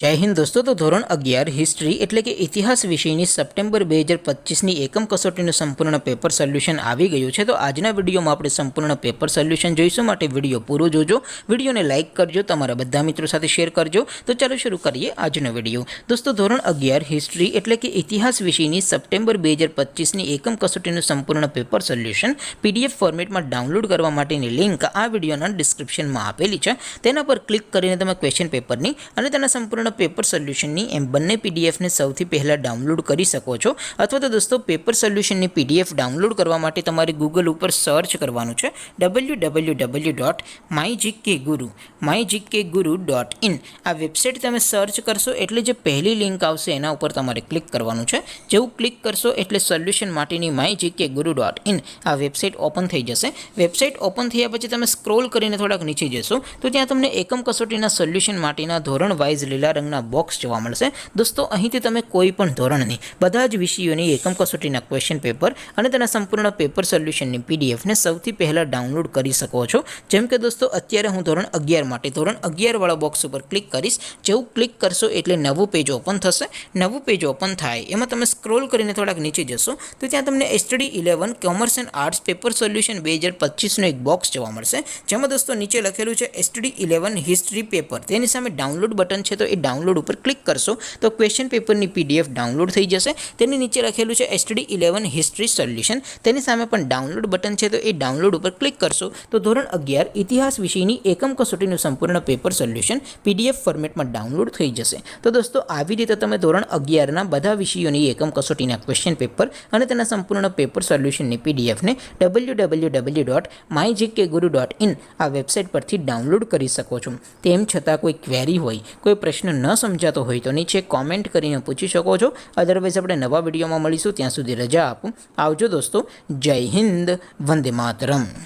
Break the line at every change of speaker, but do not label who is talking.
જય હિન્દ દોસ્તો। તો ધોરણ 11 હિસ્ટ્રી એટલે કે ઇતિહાસ વિષયની સપ્ટેમ્બર 2025ની એકમ કસોટીનું સંપૂર્ણ પેપર સોલ્યુશન આવી ગયું છે। તો આજના વિડીયોમાં આપણે સંપૂર્ણ પેપર સોલ્યુશન જોઈશું, માટે વિડીયો પૂરો જોજો, વિડીયોને લાઇક કરજો, તમારા બધા મિત્રો સાથે શેર કરજો। તો ચાલો શરૂ કરીએ આજનો વિડીયો। દોસ્તો ધોરણ 11 હિસ્ટ્રી એટલે કે ઇતિહાસ વિષયની સપ્ટેમ્બર 2025ની એકમ કસોટીનું સંપૂર્ણ પેપર સોલ્યુશન PDF ફોર્મેટમાં ડાઉનલોડ કરવા માટેની લિંક આ વિડીયોના ડિસ્ક્રિપ્શનમાં આપેલી છે। તેના પર ક્લિક કરીને તમે ક્વેશ્ચન પેપરની અને તેના સંપૂર્ણ પેપર સોલ્યુશનની એમ બંને પીડીએફને સૌથી પહેલાં ડાઉનલોડ કરી શકો છો। અથવા તો દોસ્તો પેપર સોલ્યુશનની PDF ડાઉનલોડ કરવા માટે તમારે ગૂગલ ઉપર સર્ચ કરવાનું છે www.mygkguru.in। આ વેબસાઇટ તમે સર્ચ કરશો એટલે જે પહેલી લિંક આવશે એના ઉપર તમારે ક્લિક કરવાનું છે। જેવું ક્લિક કરશો એટલે સોલ્યુશન માટેની mygkguru.in આ વેબસાઇટ ઓપન થઈ જશે। વેબસાઇટ ઓપન થયા પછી તમે સ્ક્રોલ કરીને થોડાક નીચે જશો તો ત્યાં તમને એકમ કસોટીના સોલ્યુશન માટેના ધોરણ વાઇઝ લીલા રંગના બોક્સ જોવા મળશે। દોસ્તો અહીંથી તમે કોઈ પણ ધોરણની બધા જ વિષયોની એકમ કસોટીના ક્વેશ્ચન પેપર અને તેના સંપૂર્ણ પેપર સોલ્યુશનની પીડીએફને સૌથી પહેલાં ડાઉનલોડ કરી શકો છો। જેમ કે દોસ્તો અત્યારે હું ધોરણ 11 માટે ધોરણ 11 વાળા બોક્સ ઉપર ક્લિક કરીશ। જેવું ક્લિક કરશો એટલે નવું પેજ ઓપન થશે। નવું પેજ ઓપન થાય એમાં તમે સ્ક્રોલ કરીને થોડાક નીચે જશો તો ત્યાં તમને STD 11 commerce and arts paper solution 2025નું એક બોક્સ જોવા મળશે। જેમાં દોસ્તો નીચે લખેલું છે STD 11 હિસ્ટ્રી પેપર, તેની સામે ડાઉનલોડ બટન છે તો એ ડાઉનલોડ ઉપર ક્લિક કરશો તો ક્વેશ્ચન પેપરની PDF ડાઉનલોડ થઈ જશે। તેની નીચે લખેલું છે STD 11 હિસ્ટ્રી સોલ્યુશન, તેની સામે પણ ડાઉનલોડ બટન છે તો એ ડાઉનલોડ ઉપર ક્લિક કરશો તો ધોરણ 11 ઇતિહાસ વિષયની એકમ કસોટીનું સંપૂર્ણ પેપર સોલ્યુશન PDF ફોર્મેટમાં ડાઉનલોડ થઈ જશે। તો દોસ્તો આવી રીતે તમે ધોરણ 11ના બધા વિષયોની એકમ કસોટીના ક્વેશ્ચન પેપર અને તેના સંપૂર્ણ પેપર સોલ્યુશનની PDFને www.mygkguru.in આ વેબસાઇટ પરથી ડાઉનલોડ કરી શકો છો। તેમ છતાં કોઈ ક્વેરી હોય, કોઈ પ્રશ્ન ન સમજાતો હોય તો નીચે કોમેન્ટ કરીને પૂછી શકો છો। અદરવાઇઝ આપણે નવા વિડીયોમાં મળીશું, ત્યાં સુધી રજા આપો। આવજો દોસ્તો। જય હિન્દ, વંદે માતરમ।